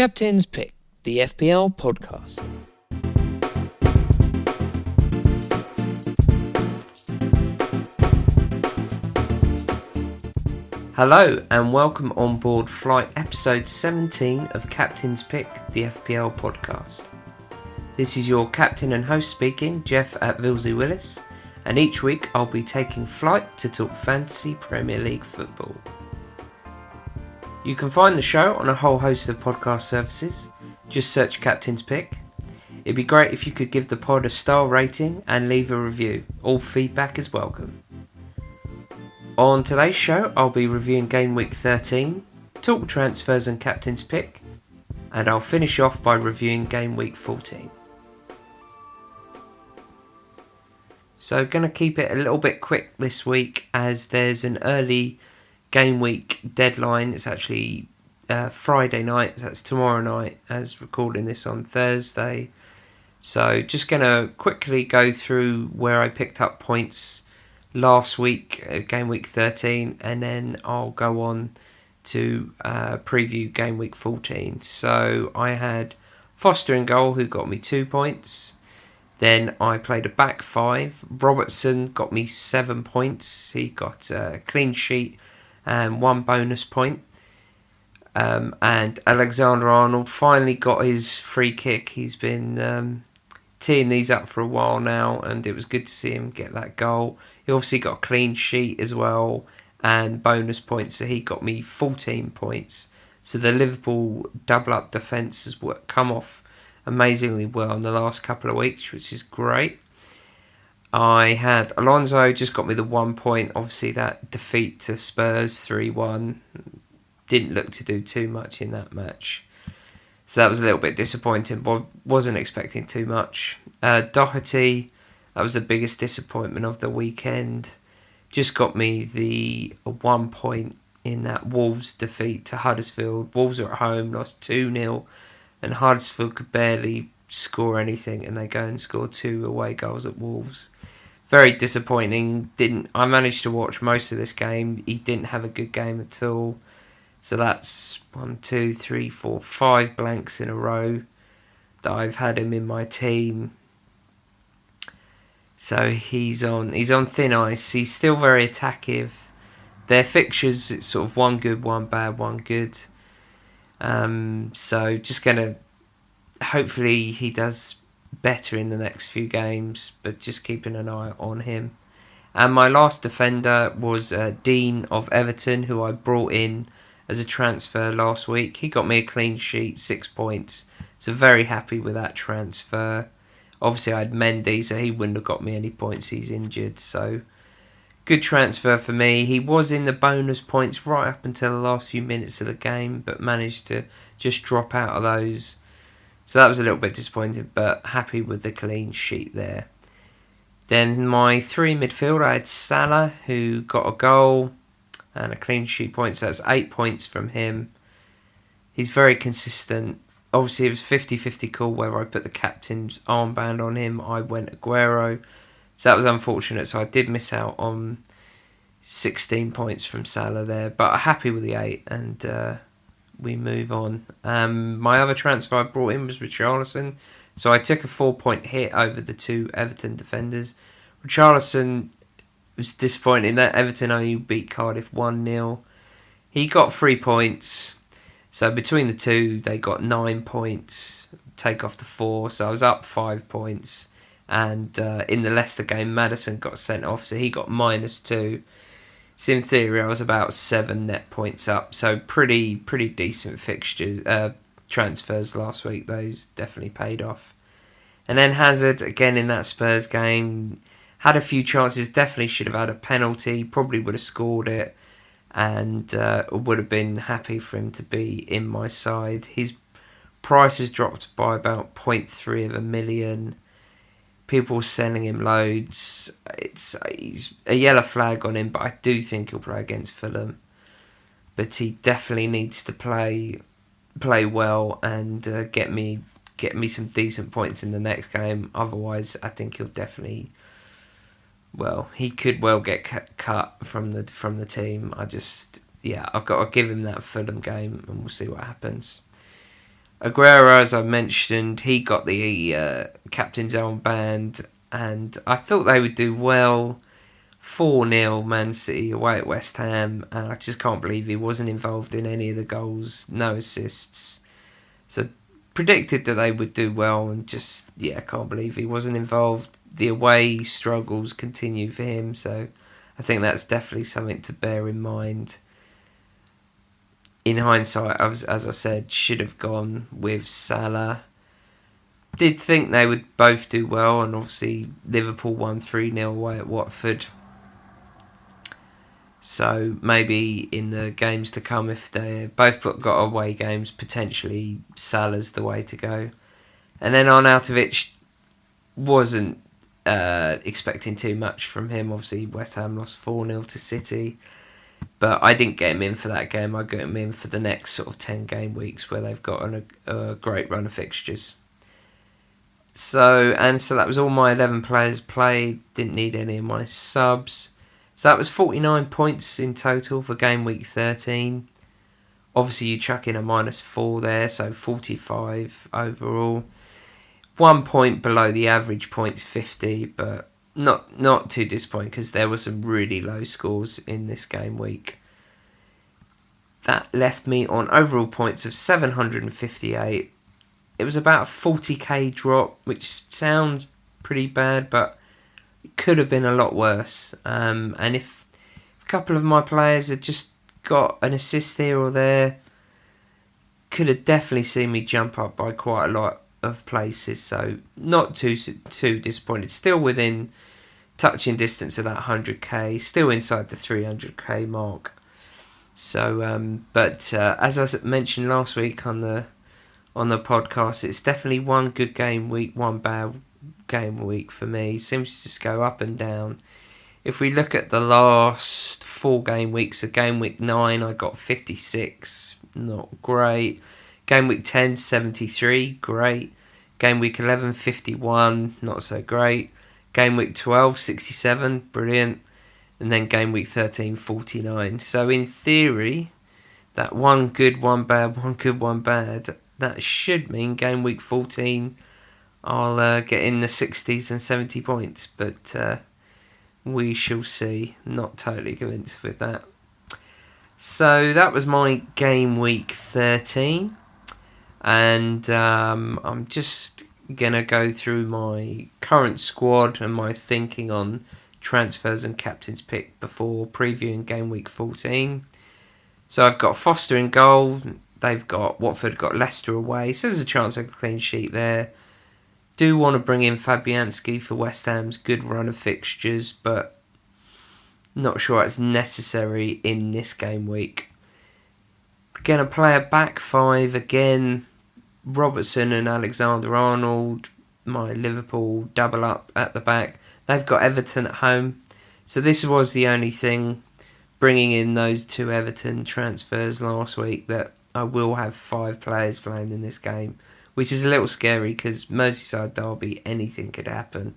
Captain's Pick, the FPL Podcast. Hello and welcome on board flight episode 17 of Captain's Pick, the FPL Podcast. This is your captain and host speaking, Geoff at Geoff Willis, and each week I'll be taking flight to talk fantasy Premier League football. You can find the show on a whole host of podcast services. Just search Captain's Pick. It'd be great if you could give the pod a star rating and leave a review. All feedback is welcome. On today's show, I'll be reviewing Game Week 13, talk transfers and Captain's Pick, and I'll finish off by reviewing Game Week 14. So going to keep it a little bit quick this week as there's an early Game Week deadline. It's actually Friday night, so that's tomorrow night as recording this on Thursday. So just going to quickly go through where I picked up points last week, Game Week 13, and then I'll go on to preview Game Week 14. So I had Foster in goal, who got me 2 points. Then I played a back five. Robertson got me 7 points. He got a clean sheet and 1 bonus point. And Alexander-Arnold finally got his free kick. He's been teeing these up for a while now, and it was good to see him get that goal. He obviously got a clean sheet as well and bonus points, so he got me 14 points. So the Liverpool double-up defence has come off amazingly well in the last couple of weeks, which is great. I had Alonso, just got me the 1 point. Obviously that defeat to Spurs 3-1 didn't look to do too much in that match. So that was a little bit disappointing, but wasn't expecting too much. Doherty, that was the biggest disappointment of the weekend. Just got me the 1 point in that Wolves defeat to Huddersfield. Wolves are at home, lost 2-0, and Huddersfield could barely score anything, and they go and score 2 away goals at Wolves. Very disappointing. I managed to watch most of this game. He didn't have a good game at all. So that's 5 blanks in a row that I've had him in my team. So he's on thin ice. He's still very attackive. Their fixtures, it's sort of 1 good, 1 bad, 1 good. So just gonna, hopefully he does better in the next few games, but just keeping an eye on him. And my last defender was Dean of Everton, who I brought in as a transfer last week. He got me a clean sheet, 6 points. So very happy with that transfer. Obviously I had Mendy, so he wouldn't have got me any points. He's injured, so good transfer for me. He was in the bonus points right up until the last few minutes of the game, but managed to just drop out of those. So that was a little bit disappointing, but happy with the clean sheet there. Then my 3 midfield, I had Salah, who got a goal and a clean sheet point, so that's 8 points from him. He's very consistent. Obviously, it was 50-50 call whether I put the captain's armband on him. I went Aguero, so that was unfortunate. So I did miss out on 16 points from Salah there, but I'm happy with the 8, and we move on. My other transfer I brought in was Richarlison, so I took a 4-point hit over the 2 Everton defenders. Richarlison was disappointing that Everton only beat Cardiff 1-0. He got 3 points, so between the 2 they got 9 points, take off the 4, so I was up 5 points. And in the Leicester game, Maddison got sent off, so he got -2. So in theory, I was about 7 net points up. So pretty decent fixtures, transfers last week. Those definitely paid off. And then Hazard, again in that Spurs game, had a few chances. Definitely should have had a penalty. Probably would have scored it. And would have been happy for him to be in my side. His price has dropped by about 0.3 of a million. People selling him loads. He's a yellow flag on him, but I do think he'll play against Fulham. But he definitely needs to play well and get me some decent points in the next game. Otherwise, I think he'll definitely. Well, he could well get cut from the team. I've got to give him that Fulham game, and we'll see what happens. Aguero, as I mentioned, he got the captain's armband, and I thought they would do well. 4-0 Man City away at West Ham, and I just can't believe he wasn't involved in any of the goals, no assists. So predicted that they would do well, and just, can't believe he wasn't involved. The away struggles continue for him, so I think that's definitely something to bear in mind. In hindsight, as I said, should have gone with Salah. Did think they would both do well, and obviously Liverpool won 3-0 away at Watford. So maybe in the games to come, if they both got away games, potentially Salah's the way to go. And then Arnautovic, wasn't expecting too much from him. Obviously West Ham lost 4-0 to City. But I didn't get him in for that game. I got him in for the next sort of 10 game weeks where they've got a great run of fixtures. So that was all my 11 players played. Didn't need any of my subs. So that was 49 points in total for game week 13. Obviously you chuck in a -4 there, so 45 overall. 1 point below the average points, 50, but not too disappointing because there were some really low scores in this game week. That left me on overall points of 758. It was about a 40k drop, which sounds pretty bad, but it could have been a lot worse. And if a couple of my players had just got an assist here or there, could have definitely seen me jump up by quite a lot of places. So not too disappointed. Still within touching distance of that 100k. Still inside the 300k mark. So, but as I mentioned last week on the podcast, it's definitely one good game week, one bad game week for me. Seems to just go up and down. If we look at the last 4 game weeks, so game week 9 I got 56, not great. Game week 10, 73, great. Game week 11, 51, not so great. Game week 12, 67, brilliant. And then game week 13, 49. So in theory, that one good, one bad, one good, one bad, that should mean game week 14 I'll get in the 60s and 70 points. But we shall see. Not totally convinced with that. So that was my game week 13. And I'm just going to go through my current squad and my thinking on transfers and captain's pick before previewing game week 14. So I've got Foster in goal. Watford got Leicester away, so there's a chance of a clean sheet there. Do want to bring in Fabianski for West Ham's good run of fixtures, but not sure it's necessary in this game week. Gonna play a back 5 again. Robertson and Alexander-Arnold, my Liverpool double up at the back. They've got Everton at home. So this was the only thing, bringing in those 2 Everton transfers last week, that I will have 5 players playing in this game, which is a little scary because Merseyside derby, anything could happen.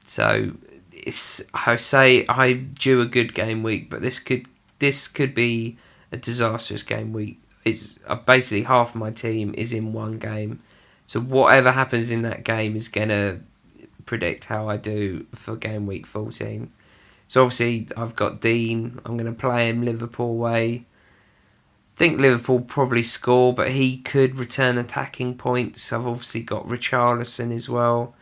So I do a good game week, but this could be a disastrous game week. It's basically half of my team is in one game, so whatever happens in that game is gonna predict how I do for game week 14. So obviously I've got Dean. I'm gonna play him Liverpool away. Think Liverpool probably score, but he could return attacking points. I've obviously got Richarlison as well.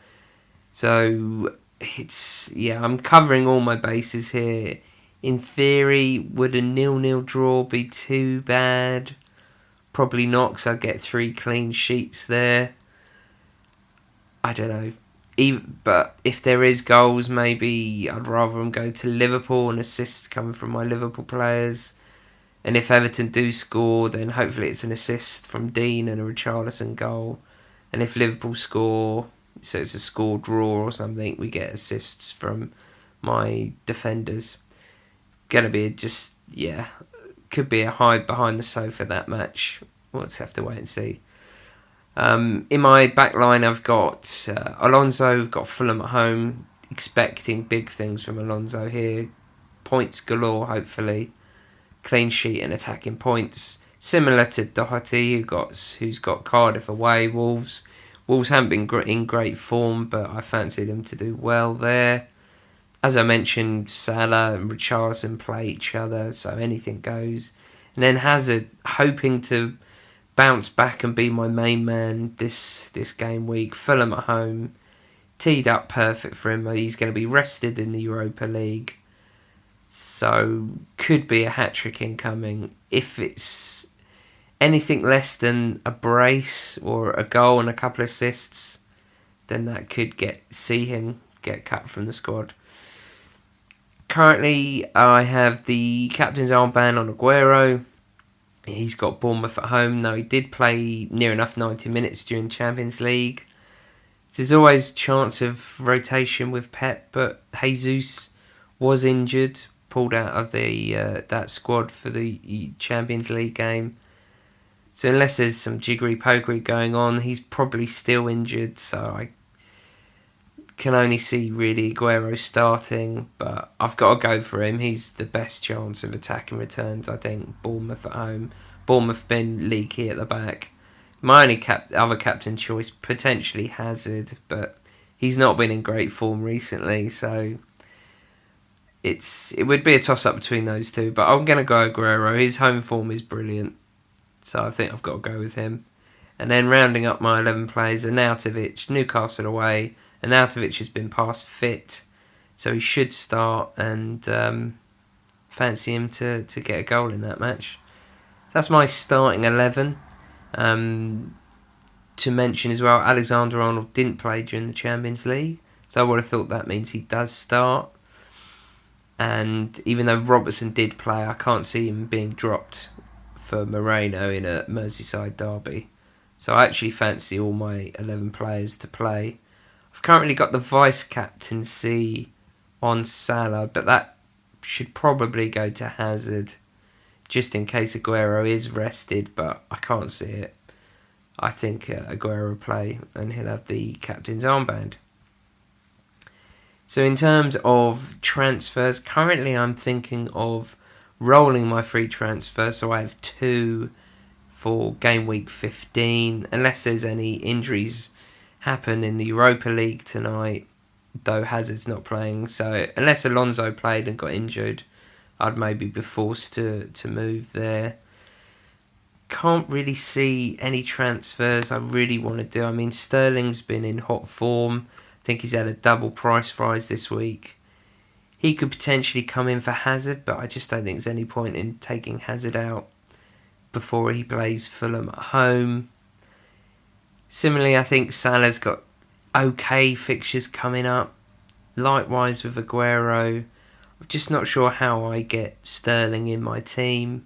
So I'm covering all my bases here. In theory, would a 0-0 draw be too bad? Probably not, because I'd get 3 clean sheets there. I don't know. But if there is goals, maybe I'd rather them go to Liverpool and assists coming from my Liverpool players. And if Everton do score, then hopefully it's an assist from Dean and a Richarlison goal. And if Liverpool score, so it's a score draw or something, we get assists from my defenders. Gonna be could be a hide behind the sofa, that match. We'll just have to wait and see. In my back line, I've got Alonso, got Fulham at home. Expecting big things from Alonso here. Points galore, hopefully. Clean sheet and attacking points. Similar to Doherty, who's got Cardiff away. Wolves haven't been in great form, but I fancy them to do well there. As I mentioned, Salah and Richarlison play each other, so anything goes. And then Hazard, hoping to bounce back and be my main man this game week. Fulham at home, teed up perfect for him. He's going to be rested in the Europa League, so could be a hat-trick incoming. If it's anything less than a brace or a goal and a couple of assists, then that could see him get cut from the squad. Currently, I have the captain's armband on Aguero. He's got Bournemouth at home. Now, he did play near enough 90 minutes during Champions League. There's always chance of rotation with Pep, but Jesus was injured, pulled out of that squad for the Champions League game. So unless there's some jiggery-pokery going on, he's probably still injured, so I can only see really Aguero starting, but I've got to go for him. He's the best chance of attacking returns, I think. Bournemouth at home. Bournemouth been leaky at the back. My only other captain choice, potentially Hazard, but he's not been in great form recently, so it would be a toss-up between those two, but I'm going to go Aguero. His home form is brilliant, so I think I've got to go with him. And then rounding up my 11 players, Arnautovic, Newcastle away. Arnautovic has been past fit, so he should start, and fancy him to get a goal in that match. That's my starting 11. To mention as well, Alexander-Arnold didn't play during the Champions League, so I would have thought that means he does start. And even though Robertson did play, I can't see him being dropped for Moreno in a Merseyside derby. So I actually fancy all my 11 players to play. I've currently got the vice-captaincy on Salah, but that should probably go to Hazard, just in case Aguero is rested, but I can't see it. I think Aguero will play, and he'll have the captain's armband. So in terms of transfers, currently I'm thinking of rolling my free transfer, so I have 2 for game week 15, unless there's any injuries happen in the Europa League tonight, though Hazard's not playing, so unless Alonso played and got injured, I'd maybe be forced to move there. Can't really see any transfers I really want to do. I mean, Sterling's been in hot form. I think he's had a double price rise this week. He could potentially come in for Hazard, but I just don't think there's any point in taking Hazard out before he plays Fulham at home. Similarly, I think Salah's got okay fixtures coming up. Likewise with Aguero. I'm just not sure how I get Sterling in my team.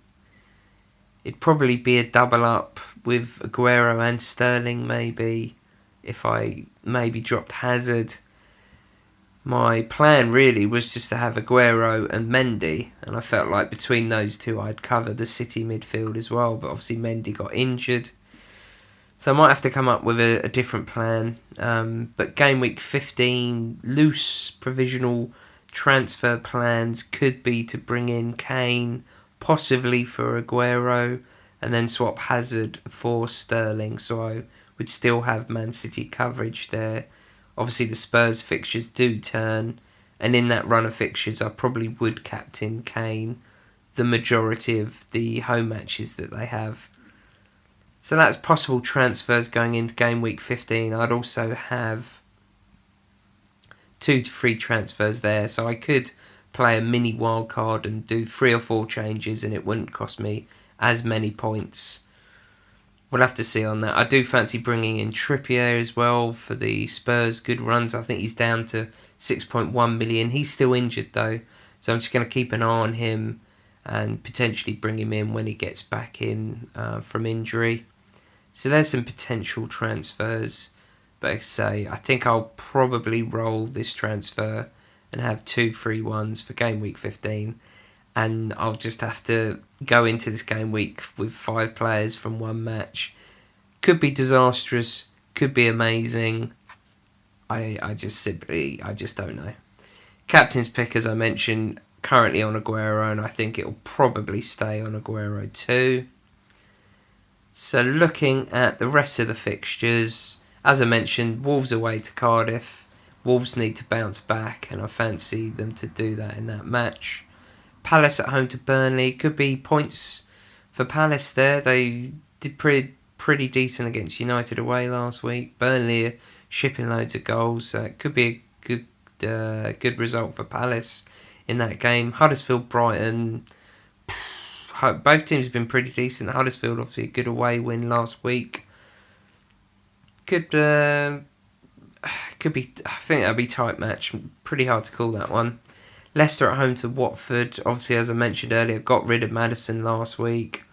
It'd probably be a double up with Aguero and Sterling maybe, if I maybe dropped Hazard. My plan really was just to have Aguero and Mendy, and I felt like between those two I'd cover the City midfield as well, but obviously Mendy got injured. So I might have to come up with a different plan. But game week 15, loose provisional transfer plans could be to bring in Kane, possibly for Aguero, and then swap Hazard for Sterling. So I would still have Man City coverage there. Obviously the Spurs fixtures do turn, and in that run of fixtures I probably would captain Kane the majority of the home matches that they have. So that's possible transfers going into game week 15. I'd also have 2 to 3 transfers there, so I could play a mini wildcard and do 3 or 4 changes and it wouldn't cost me as many points. We'll have to see on that. I do fancy bringing in Trippier as well for the Spurs good runs. I think he's down to 6.1 million. He's still injured though, so I'm just going to keep an eye on him and potentially bring him in when he gets back in from injury. So there's some potential transfers. But like I say, I think I'll probably roll this transfer and have 2 free ones for game week 15. And I'll just have to go into this game week with 5 players from one match. Could be disastrous, could be amazing. I just don't know. Captain's pick, as I mentioned, currently on Aguero, and I think it'll probably stay on Aguero too. So looking at the rest of the fixtures, as I mentioned, Wolves away to Cardiff. Wolves need to bounce back, and I fancy them to do that in that match. Palace at home to Burnley. Could be points for Palace there. They did pretty decent against United away last week. Burnley are shipping loads of goals, so it could be a good result for Palace in that game. Huddersfield, Brighton. Both teams have been pretty decent. Huddersfield obviously a good away win last week. Could be. I think that'll be a tight match. Pretty hard to call that one. Leicester at home to Watford. Obviously, as I mentioned earlier, got rid of Maddison last week.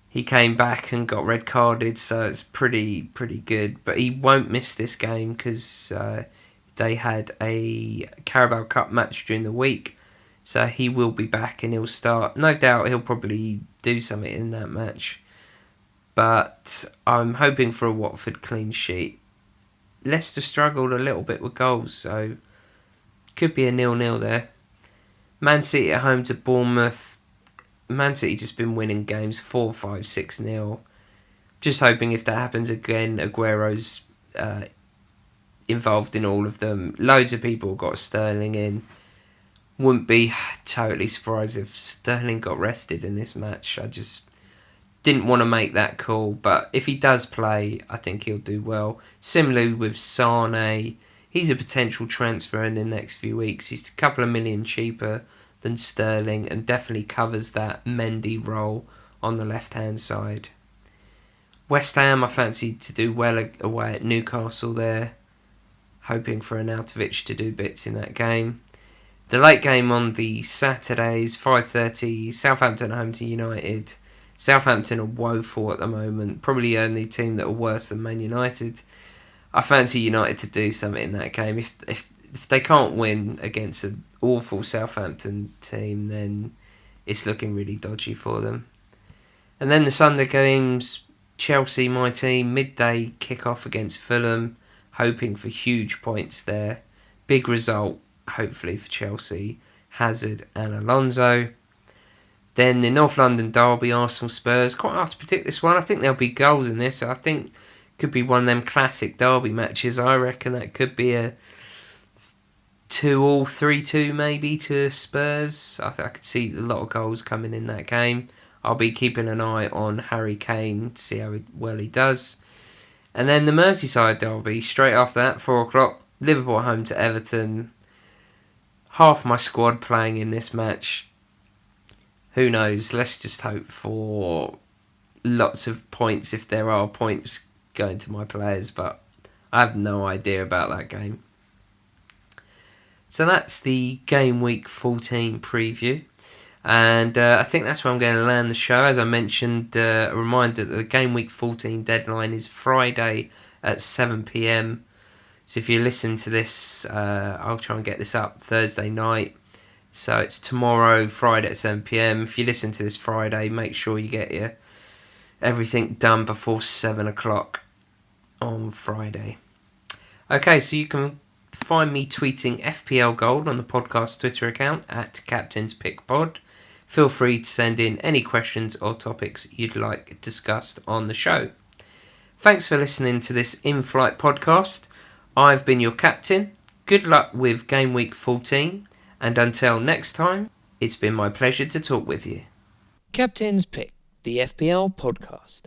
He came back and got red carded, so it's pretty good. But he won't miss this game because they had a Carabao Cup match during the week. So he will be back and he'll start. No doubt he'll probably do something in that match. But I'm hoping for a Watford clean sheet. Leicester struggled a little bit with goals, so could be a 0-0 there. Man City at home to Bournemouth. Man City just been winning games 4-5, 6-0. Just hoping if that happens again, Aguero's involved in all of them. Loads of people got Sterling in. Wouldn't be totally surprised if Sterling got rested in this match. I just didn't want to make that call, but if he does play, I think he'll do well. Similarly with Sane, he's a potential transfer in the next few weeks. He's a couple of million cheaper than Sterling and definitely covers that Mendy role on the left-hand side. West Ham, I fancy to do well away at Newcastle there. Hoping for Arnautovic to do bits in that game. The late game on the Saturdays, 5:30, Southampton at home to United. Southampton are woeful at the moment. Probably the only team that are worse than Man United. I fancy United to do something in that game. If they can't win against an awful Southampton team, then it's looking really dodgy for them. And then the Sunday games, Chelsea, my team, midday kick-off against Fulham. Hoping for huge points there. Big result, hopefully, for Chelsea. Hazard and Alonso. Then the North London derby, Arsenal Spurs. Quite hard to predict this one. I think there'll be goals in this. So I think could be one of them classic derby matches. I reckon that could be a 2-2, 3-2 maybe to Spurs. I could see a lot of goals coming in that game. I'll be keeping an eye on Harry Kane to see how well he does. And then the Merseyside derby, straight after that, 4 o'clock. Liverpool home to Everton. Half my squad playing in this match. Who knows? Let's just hope for lots of points if there are points going to my players. But I have no idea about that game. So that's the Game Week 14 preview. And I think that's where I'm going to land the show. As I mentioned, a reminder that the Game Week 14 deadline is Friday at 7 p.m. So if you listen to this, I'll try and get this up Thursday night. So it's tomorrow, Friday at 7 p.m. If you listen to this Friday, make sure you get everything done before 7 o'clock on Friday. Okay, so you can find me tweeting FPL Gold on the podcast Twitter account at CaptainsPickPod. Feel free to send in any questions or topics you'd like discussed on the show. Thanks for listening to this in-flight podcast. I've been your captain. Good luck with Game Week 14. And until next time, it's been my pleasure to talk with you. Captain's Pick, the FPL Podcast.